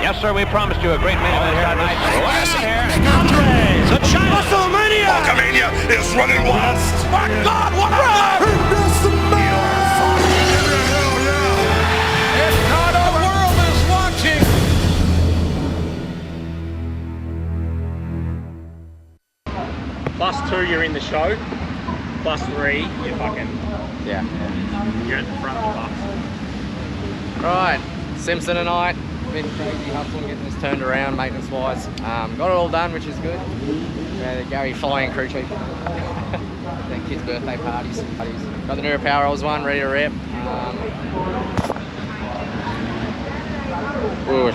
Yes, sir, we promised you a great main event here tonight. The China WrestleMania! Hulkamania is running wild. My God, what a run! If not, the world is watching. +2, you're in the show. +3, you're fucking... Yeah. You're at the front of the bus. Right, Simpson and I, been crazy hustling getting this turned around maintenance-wise. Got it all done, which is good. The Gary flying crew chief. The kids' birthday parties. Got the newer Power Rolls one ready to rip. Good.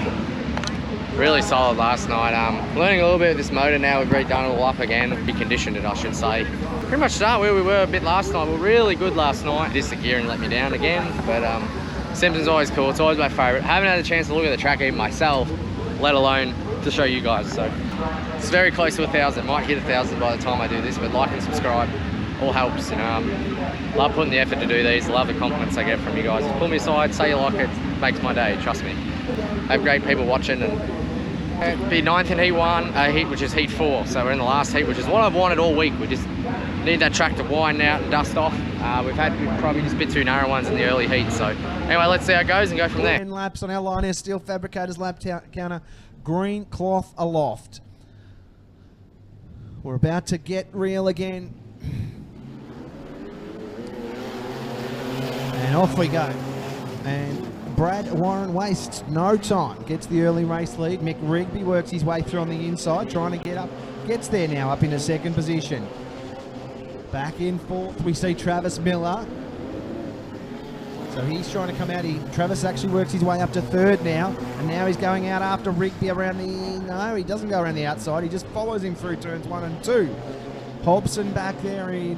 Really solid last night. Learning a little bit of this motor now. We've redone it all up again. Reconditioned it, I should say. Pretty much start where we were a bit last night. We were really good last night. This the gearing let me down again, but Simpson's always cool. It's always my favourite. Haven't had a chance to look at the track even myself, let alone to show you guys. So it's very close to 1,000. Might hit 1,000 by the time I do this, but like and subscribe all helps. You know, love putting the effort to do these. Love the compliments I get from you guys. Pull me aside, say you like it. Makes my day. Trust me. I have great people watching, and it'd be 9th in heat 1, heat which is heat 4. So we're in the last heat, which is what I've wanted all week. We just need that track to wind out and dust off. We've probably just a bit too narrow ones in the early heat. So anyway, let's see how it goes and go from there. 10 laps on our line, Steel Fabricators lap counter, green cloth aloft. We're about to get real again. And off we go. And Brad Warren wastes no time. Gets the early race lead. Mick Rigby works his way through on the inside, trying to get up. Gets there now, up into second position. Back in fourth, we see Travis Miller. So he's trying to come out. Travis actually works his way up to third now. And now he's going out after Rigby around the... No, he doesn't go around the outside. He just follows him through turns 1 and 2. Hobson back there in...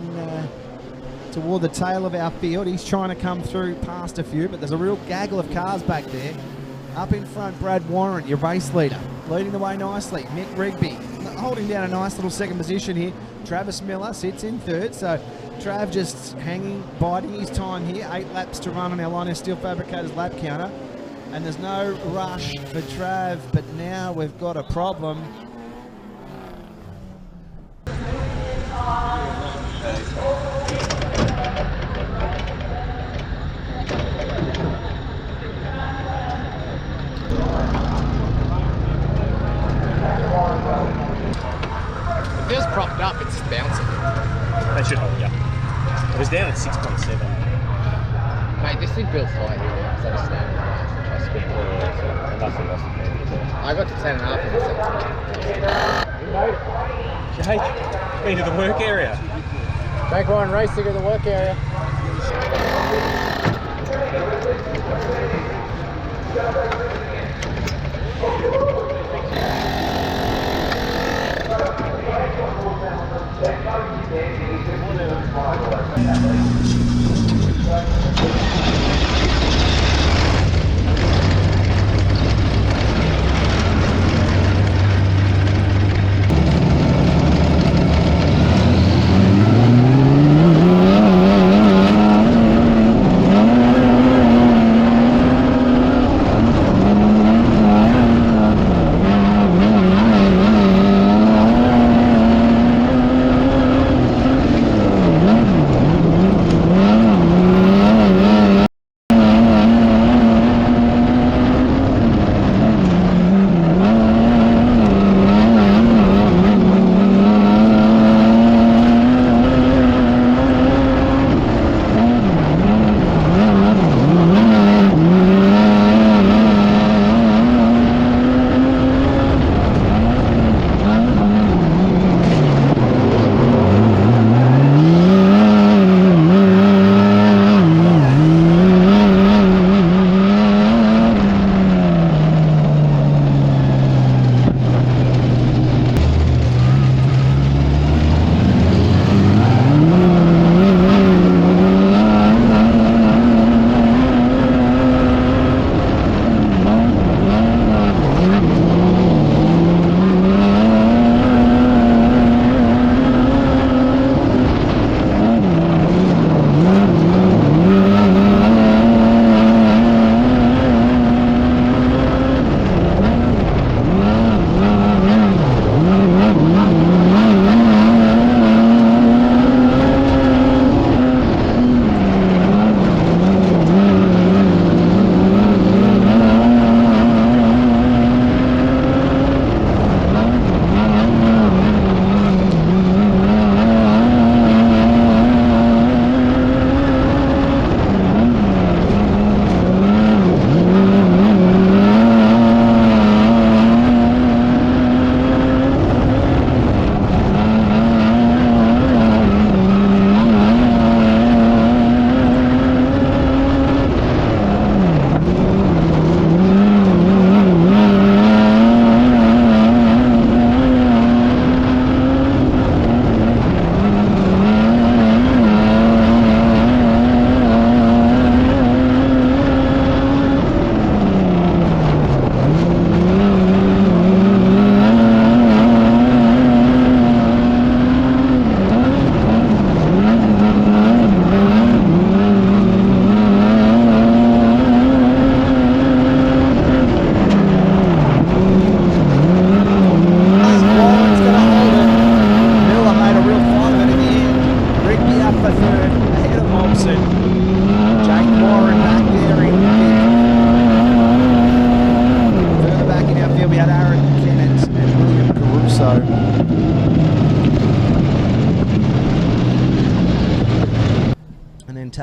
toward the tail of our field. He's trying to come through past a few, but there's a real gaggle of cars back there. Up in front, Brad Warren, your race leader, leading the way nicely. Mick Rigby holding down a nice little second position here. Travis Miller sits in third, so Trav just hanging, biding his time here. 8 laps to run on our line of Steel Fabricators lap counter, and there's no rush for Trav, but now we've got a problem. It feels propped up, it's just bouncing. They should hold you. It was down at 6.7. Mate, this thing feels light here now, because I just stand which I spit. I got to 10.5 in the second. Jake, been to the work area. Jake Warren racing in the work area.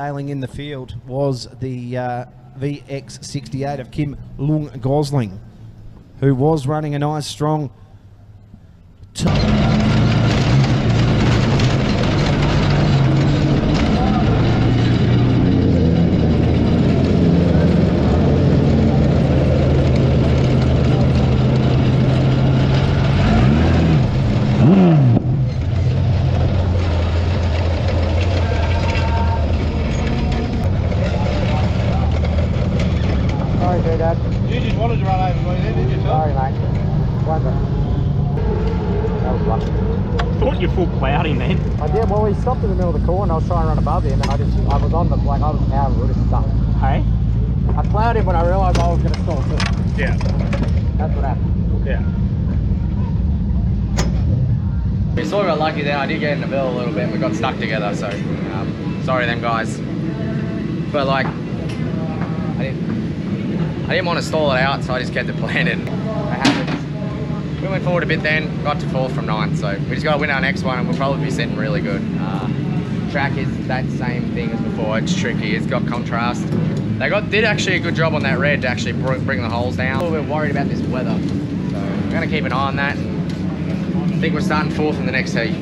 trailing in the field was the VX68 of Kim Lung Gosling, who was running a nice strong Sorry, dear Dad. You just wanted to run over me then, did you, Phil? Sorry, mate. That was lucky. Thought you full cloudy, man. I did. Well, he stopped in the middle of the corner. I was trying to run above him, and I was on the I was out of just stuck. Hey? I plowed him when I realised I was going to stall too. Yeah. That's what happened. Yeah. We sort of got lucky there. I did get in the middle a little bit and we got stuck together, so sorry then guys. But like, I didn't want to stall it out, so I just kept it planted. We went forward a bit then, got to 4th from 9th, so we just got to win our next one and we'll probably be sitting really good. Track is that same thing as before. It's tricky, it's got contrast. They did actually a good job on that red to actually bring the holes down. A little bit worried about this weather, so we're going to keep an eye on that. I think we're starting 4th in the next heat.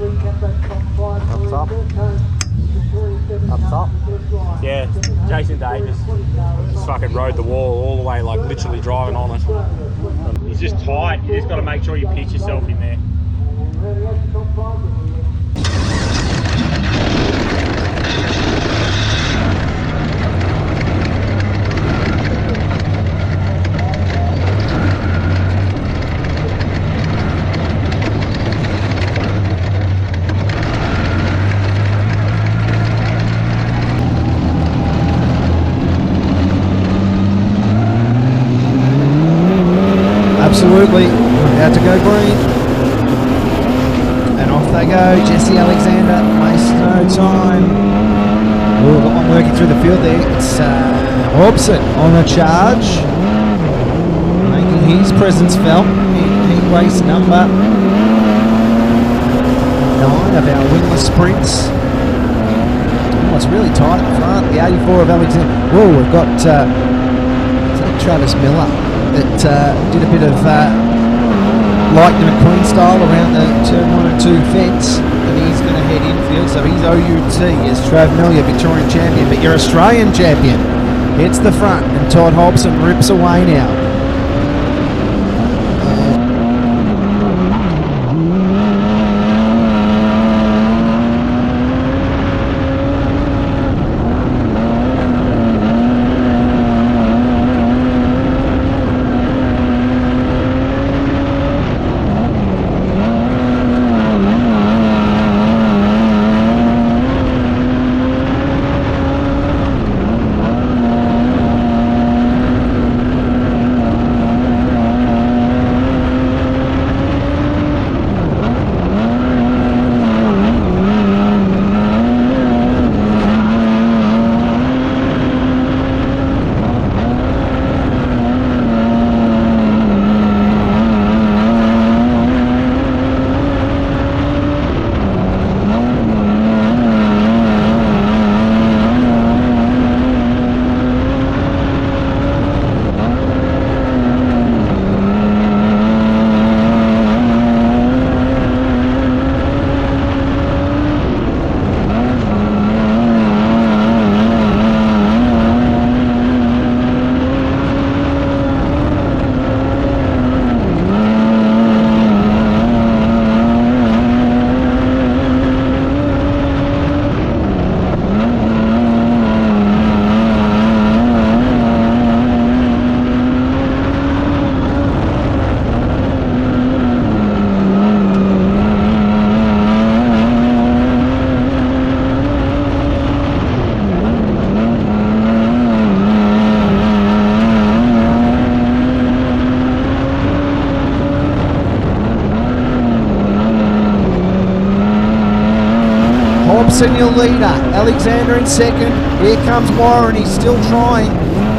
Up top. Up top. Yeah, Jason Davis just fucking rode the wall all the way, like literally driving on it. He's just tight. You just got to make sure you pitch yourself in there. Absolutely. About to go green. And off they go. Jesse Alexander wastes no time. Oh, got one working through the field there. It's THOBSON on a charge. Making his presence felt in heat race number 9 of our wingless sprints. Oh, it's really tight at the front. The 84 of Alexander. Whoa, we've got is that Travis Miller that did a bit of like the McQueen style around the turn 1 and 2 fence, and he's going to head infield. So he's OUT as Trav Miller, Victorian champion, but your Australian champion hits the front, and Todd Hobson rips away now. Senior leader, Alexander in second. Here comes Warren, he's still trying.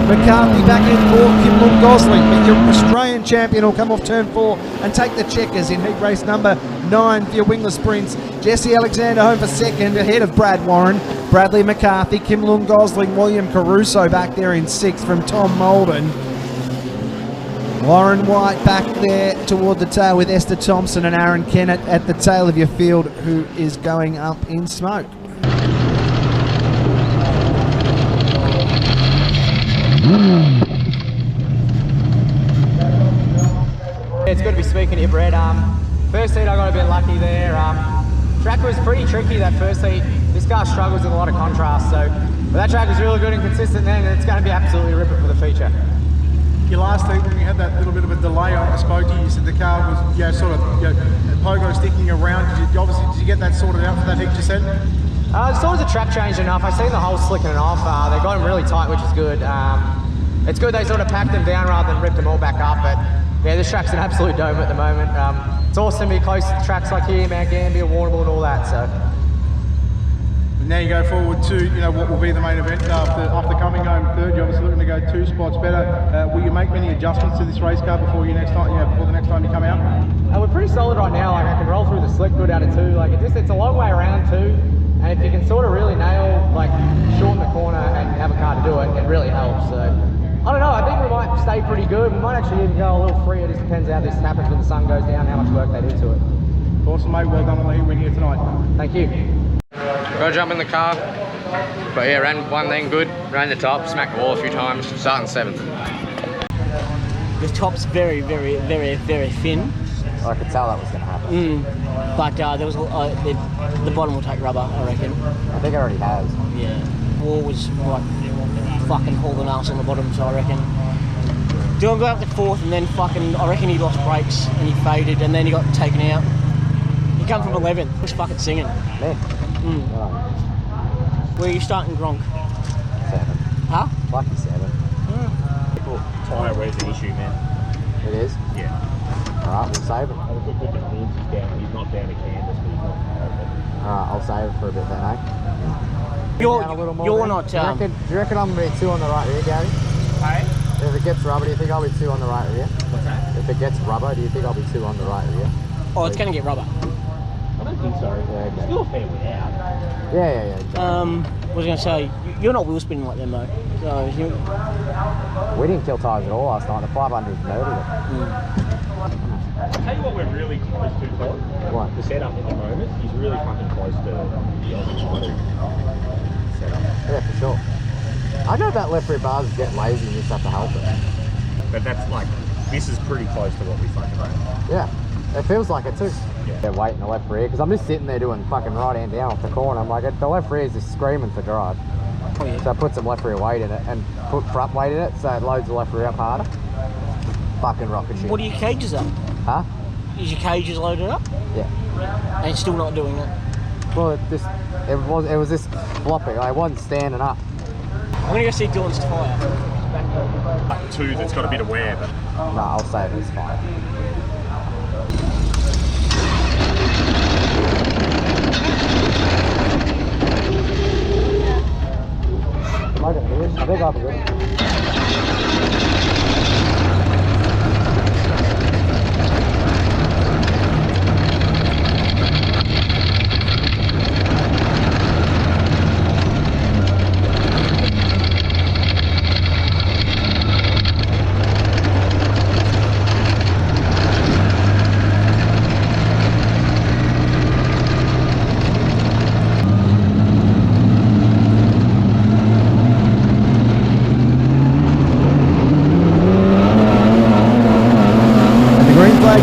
McCarthy back in fourth, Kim Lung Gosling. But your Australian Australian champion will come off turn 4 and take the checkers in heat race number 9 for your wingless sprints. Jesse Alexander home for second, ahead of Brad Warren, Bradley McCarthy, Kim Lung Gosling, William Caruso back there in 6th from Tom Molden. Warren White back there toward the tail with Esther Thompson and Aaron Kennett at the tail of your field, who is going up in smoke. It's good to be speaking to you, Brett. First heat I got a bit lucky there. Track was pretty tricky that first heat. This car struggles with a lot of contrast, so but that track was really good and consistent then, and it's going to be absolutely ripper for the feature. Your last heat, when you had that little bit of a delay on, I spoke to you, you said the car was sort of pogo sticking around. Did you get that sorted out for that heat you said? As soon as the track changed enough, I seen the holes slicking off. They got them really tight, which is good. It's good they sort of packed them down rather than ripped them all back up, but yeah, this track's an absolute dome at the moment. It's awesome to be close to tracks like here, Mount Gambier, Warrnambool and all that. So now you go forward to what will be the main event after coming home third. You're obviously looking to go 2 spots better. Will you make many adjustments to this race car before the next time you come out? we're pretty solid right now. Like I can roll through the slick good out of 2. Like it's a long way around too. And if you can sort of really nail, like shorten the corner and have a car to do it, it really helps. So I don't know, I think we might stay pretty good. We might actually even go a little free. It just depends how this happens when the sun goes down, how much work they do to it. Awesome, mate. Well done on the heat win here tonight. Thank you. Got to jump in the car. But yeah, ran one then good. Ran the top, smacked the wall a few times, starting 7th. The top's very, very, very, very thin. I could tell that was going to happen. But there was the bottom will take rubber, I reckon. I think it already has. Yeah. Wall was like fucking hauling ass on the bottom, so I reckon. Dylan got up to 4th and then I reckon he lost brakes and he faded and then he got taken out. He come from 11th. He was fucking singing. Man. Where are you starting, Gronk? 7. Huh? Lucky 7. Tyre wear's an issue, man. It is? Yeah. Alright, we'll save it. Look at Lindsay's down. He's not down to canvas, but he's not terrible. Alright, I'll save it for a bit then, eh? You're Down a little more you're then. not. Do you reckon I'm going to be 2 on the right rear, Gary? Hey? If it gets rubber, do you think I'll be 2 on the right rear? What's that? If it gets rubber, do you think I'll be 2 on the right rear? Oh, it's going to get rubber. I don't think so. Yeah, okay. Still a fair way out. Yeah. I was going to say, you're not wheel spinning like them though. So We didn't kill tyres at all last night. The 500 murdered it. I'll tell you what we're really close to, Todd. What? The setup at the moment is really fucking close to the Aussie title setup. Yeah, for sure. I know that left rear bars is getting lazy and you just have to help it. But that's like, this is pretty close to what we fucking ran. Yeah, it feels like it too. Yeah. They're waiting the left rear because I'm just sitting there doing fucking right hand down off the corner. I'm like, the left rear is just screaming for drive. Oh, yeah. So I put some left rear weight in it and put front weight in it so it loads the left rear up harder. Fucking rocket ship. What are your cages up? Huh? Is your cages loaded up? Yeah. And it's still not doing it? Well, it was just flopping. I wasn't standing up. I'm going to go see Dylan's tyre. 2 that's got a bit of wear, but No, I'll save it. It's fine. I think I'll be good.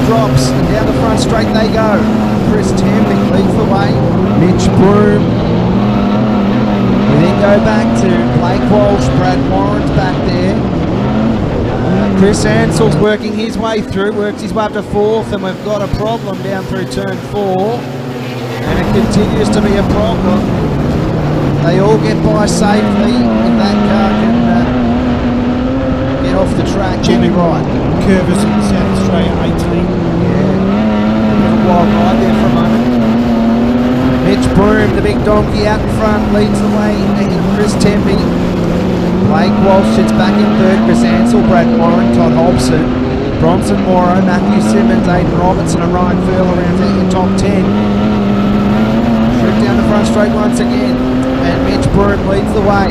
Drops and down the front straight they go. Chris Tambling leads the way. Mitch Broom. We then go back to Blake Walsh. Brad Warren's back there. Chris Ansell's working his way through. Works his way up to 4th, and we've got a problem down through turn 4, and it continues to be a problem. They all get by safely if that car can get off the track. Jimmy Wright. Curvis in South Australia 18. Yeah, bit of a wild ride there for a moment. Mitch Broom, the big donkey out in front, leads the way. Chris Temby. Blake Walsh sits back in 3rd. Chris Ansell, Brad Warren, Todd Hobson. Bronson Morrow, Matthew Simmons, Aidan Robertson and Ryan Furl around there in top 10. Shoot down the front straight once again, and Mitch Broom leads the way.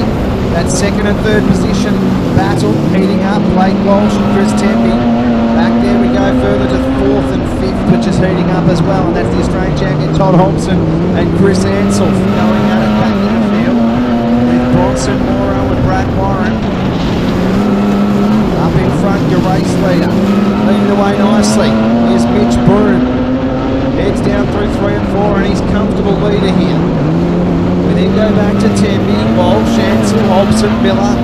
That second and third position battle heating up. Blake Walsh and Chris Temby. Back there we go further to fourth and fifth, which is heating up as well, and that's the Australian champion Todd Hobson and Chris Ansell going at it back in the field with Bronson Morrow and Brad Warren. Up in front, your race leader, leading the way nicely is Mitch Broom. Heads down through 3 and 4, and he's comfortable leader here. We then go back to Temby, Walsh, Ansell, Hobson, Miller.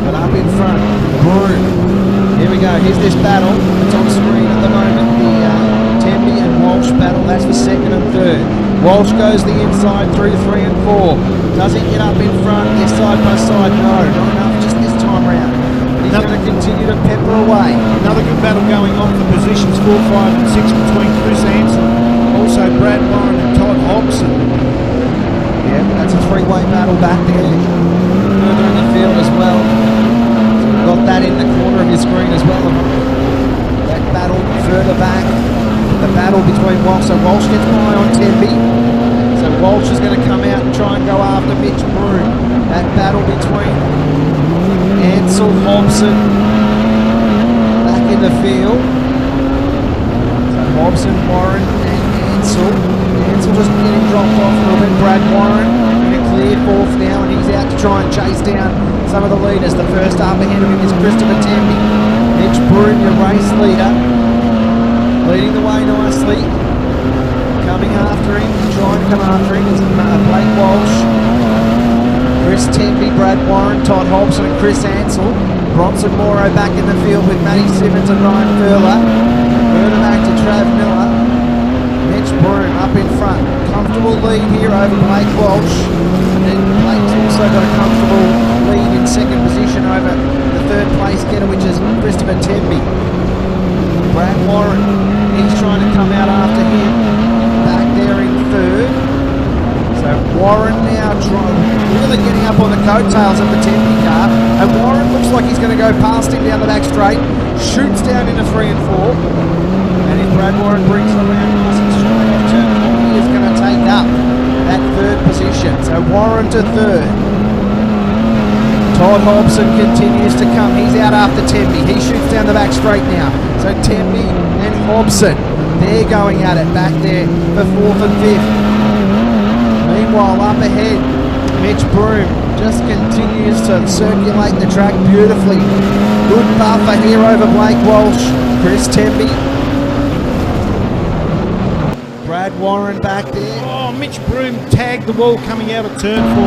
But up in front, Broom. Here we go, here's this battle. It's on screen at the moment. The Temby and Walsh battle, that's for second and third. Walsh goes the inside through 3 and 4. Does he get up in front? Yes, side by side, no, not enough just this time round. He's going to continue to pepper away. Another good battle going on for positions 4, 5 and 6 between Chris Ansell, also Brad Warren and Todd Hobson. Yeah, that's a three-way battle back there. Further in the field as well. So we've got that in the corner of your screen as well. That battle further back. The battle between Walsh. So Walsh gets by on Temby. So Walsh is going to come out and try and go after Mitch Broom. That battle between Ansell, Hobson, back in the field. So Hobson, Warren and Ansell. Ansell just getting dropped off a little bit. Brad Warren in a clear fourth now, and he's out to try and chase down some of the leaders. The first up ahead of him is Christopher Temby. Mitch Broom, your race leader, leading the way nicely. Coming after him, trying to come after him is Blake Walsh, Chris Temby, Brad Warren, Todd Hobson and Chris Ansell. Bronson Morrow back in the field with Matty Simmons and Ryan Furler. Further back to Trav Miller. Mitch Broom up in front. Comfortable lead here over Blake Walsh. And then Blake's also got a comfortable lead in second position over the third place getter, which is Christopher Temby. Brad Warren, he's trying to come out after him. Back there in third. So Warren now really getting up on the coattails of the Temby car. And Warren looks like he's going to go past him down the back straight. Shoots down into 3 and 4. And if Brad Warren brings it around nice and straight off turn 4, he is going to take up that third position. So Warren to third. Todd Hobson continues to come. He's out after Temby. He shoots down the back straight now. So Temby and Hobson, they're going at it back there for 4th and 5th. Meanwhile, up ahead, Mitch Broom just continues to circulate the track beautifully. Good buffer here over Blake Walsh, Chris Temby. Brad Warren back there. Oh, Mitch Broom tagged the wall coming out of turn 4.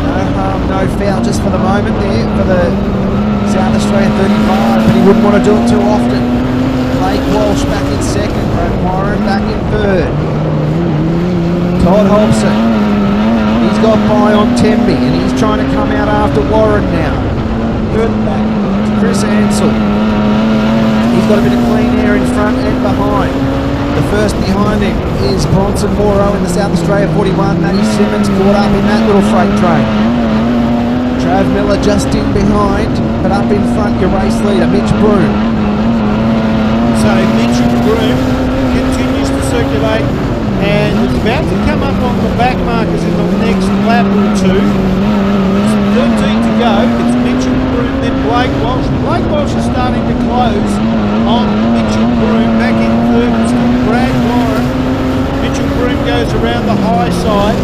No harm, no foul just for the moment there for the South Australia 35, but he wouldn't want to do it too often. Blake Walsh back in second, Brad Warren back in third. Todd Hobson, he's got by on Temby and he's trying to come out after Warren now. Good back to Chris Ansell. He's got a bit of clean air in front and behind. The first behind him is Bronson Morrow in the South Australia 41. Matty Simmons caught up in that little freight train. Trav Miller just in behind, but up in front your race leader, Mitch Broom. So Mitch Broom continues to circulate and is about to come up on the back markers in the next lap or two. It's 13 to go. It's Mitchell Broom, then Blake Walsh. Blake Walsh is starting to close on Mitchell Broom. Back in third is Brad Warren. Mitchell Broom goes around the high side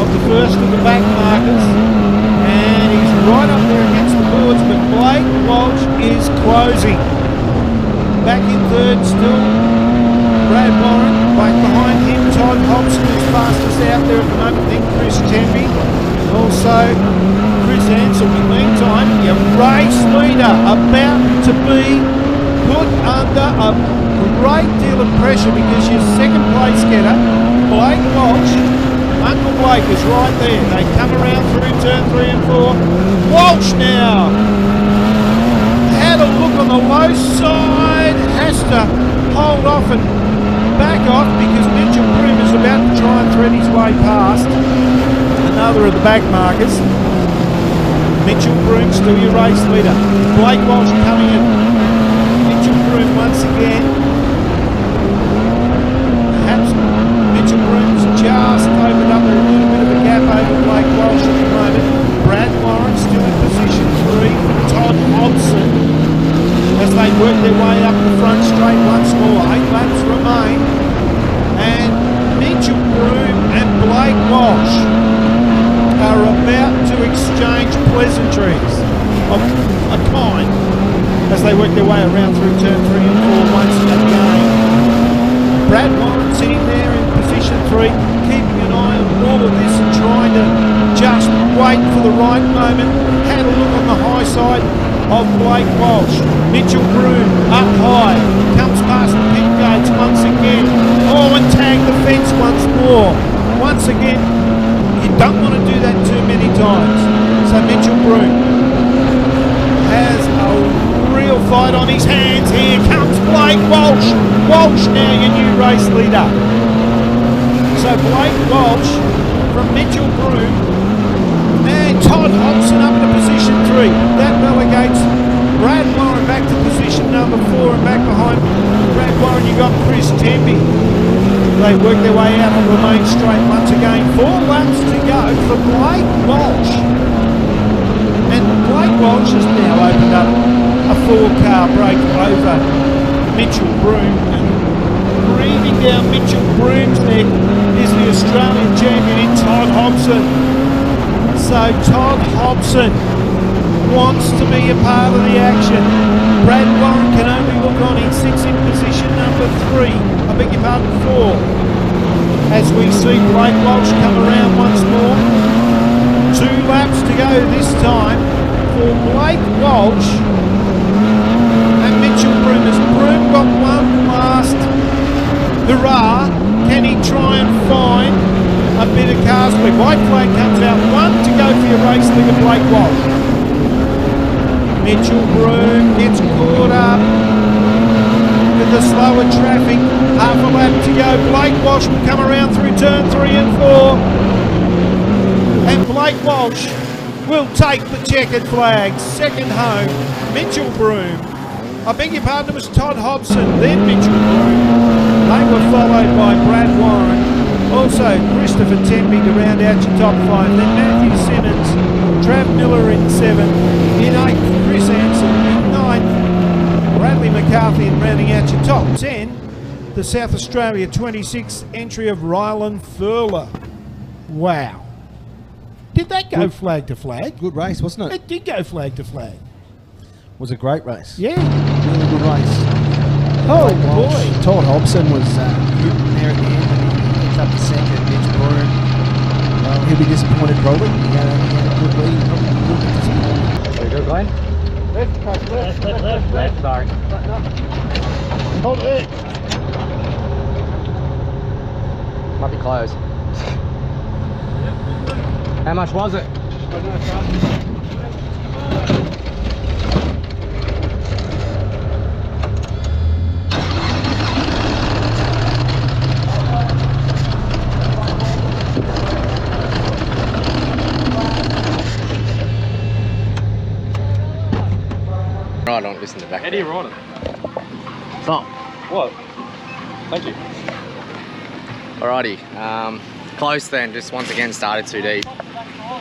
of the first of the back markers. And he's right up there against the boards, but Blake Walsh is closing. Back in third still Brad Warren. Back behind him, Todd Hobson is fastest out there at the moment, then Chris Temby. Also Chris Ansell. In the meantime, your race leader about to be put under a great deal of pressure because your second place getter, Blake Walsh, Uncle Blake is right there. They come around through turn 3 and 4. Walsh now had a look on the low side, has to hold off and back off because Mitchell Broom is about to try and thread his way past another of the back markers. Mitchell Broom still your race leader. Blake Walsh coming in. Mitchell Broom once again. Perhaps Mitchell Broom's just opened up a little bit of a gap over Blake Walsh at the moment. Brad Warren still in position 3 for Todd Hobson as they work their way up the front straight once more. 8 laps remain. And Mitchell Broom and Blake Walsh are about to exchange pleasantries of a kind as they work their way around through turn 3 and 4 once again. Brad Warren sitting there in position 3, keeping an eye on all of this and trying to just wait for the right moment. Had a look on the high side of Blake Walsh. Mitchell Broom up high, comes past the pit gates once again. Oh, and tagged the fence once more. Once again, you don't want to do that too many times. So Mitchell Broom has a real fight on his hands. Here comes Blake Walsh. Walsh now your new race leader. So Blake Walsh from Mitchell Broom and Todd Hobson up into position 3. That relegates Brad Warren back to position number 4, and back behind Brad Warren you got Chris Temby. They work their way out on the main straight once again. 4 laps to go for Blake Walsh. And Blake Walsh has now opened up a 4-car break over Mitchell Broom. And breathing down Mitchell Broom's neck is the Australian champion in Todd Hobson. So Todd Hobson wants to be a part of the action. Brad Warren can only look on. He sits in position number 3. I beg your pardon, 4. As we see Blake Walsh come around once more. 2 laps to go this time for Blake Walsh and Mitchell Broom. Has Broom got one last hurrah? Can he try and find a bit of car speed? White flag comes out. 1 to go for your race leader, Blake Walsh. Mitchell Broom gets caught up with the slower traffic. Half a lap to go. Blake Walsh will come around through turn 3 and 4. And Blake Walsh will take the checkered flag. Second home, Mitchell Broom. I beg your pardon, it was Todd Hobson, then Mitchell Broom. They were followed by Brad Warren. Also Christopher Temby to round out your top 5. Then Matthew Simmons, Trav Miller in 7th. In 8th, Chris Anson. In 9th, Bradley McCarthy, and rounding out your top 10, the South Australia 26th entry of Rylan Furler. Wow. Did that go flag to flag? Good race, wasn't it? It did go flag to flag. Was a great race. Yeah. Really good race. Oh, Walsh. boy. Todd Hobson was hooting there at the end, and he picked up the second. Mitch Broom, he'll be disappointed probably. He had a good lead. Very good, Glenn. Left, Sorry. hold it. Might be close. How much was it? I don't listen to back. Eddie Rodden. Stop. What? Thank you. Alrighty, close then, just once again started too deep.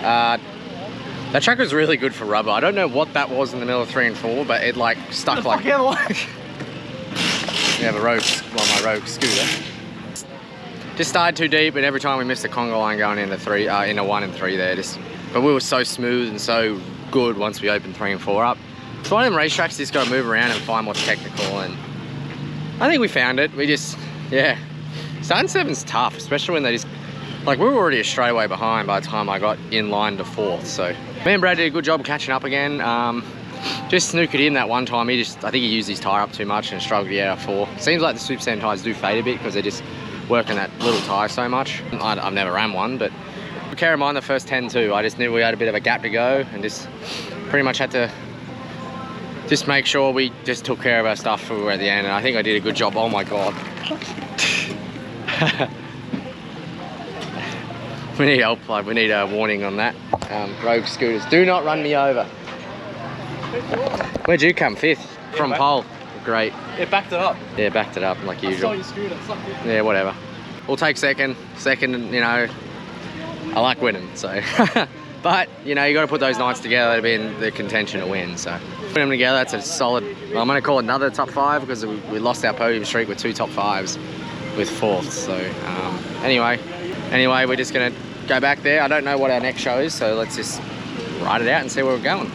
That track was really good for rubber. I don't know what that was in the middle of 3 and 4, but it like stuck like... We have a rogue, well, my rogue scooter. Just started too deep, and every time we missed the conga line going into 1 and 3 there. But we were so smooth and so good once we opened 3 and 4 up. It's one of them racetracks you just got to move around and find what's technical, and I think we found it. We just, yeah. Starting 7's tough, especially when they just, like, we were already a straightaway behind by the time I got in line to 4th, so. Me and Brad did a good job catching up again. Just snooked it in that one time. I think he used his tyre up too much and struggled to get out of 4. Seems like the Super Sand tyres do fade a bit because they're just working that little tyre so much. I've never ran one, but we carried mine the first 10 too. I just knew we had a bit of a gap to go and just pretty much had to just make sure we just took care of our stuff for at the end, and I think I did a good job. Oh my God. We need help, like we need a warning on that. Rogue scooters, do not run me over. Where'd you come? 5th? From pole. Great. It backed it up. Yeah, backed it up like usual. I saw your scooter. It's like it. Yeah, whatever. We'll take second. Second, you know, I like winning, so. But, you know, you got to put those nights together to be in the contention to win, so. Put them together, that's a solid, well, I'm going to call it another top 5 because we lost our podium streak with 2 top 5s with 4th, so anyway, we're just going to go back there. I don't know what our next show is, so let's just ride it out and see where we're going.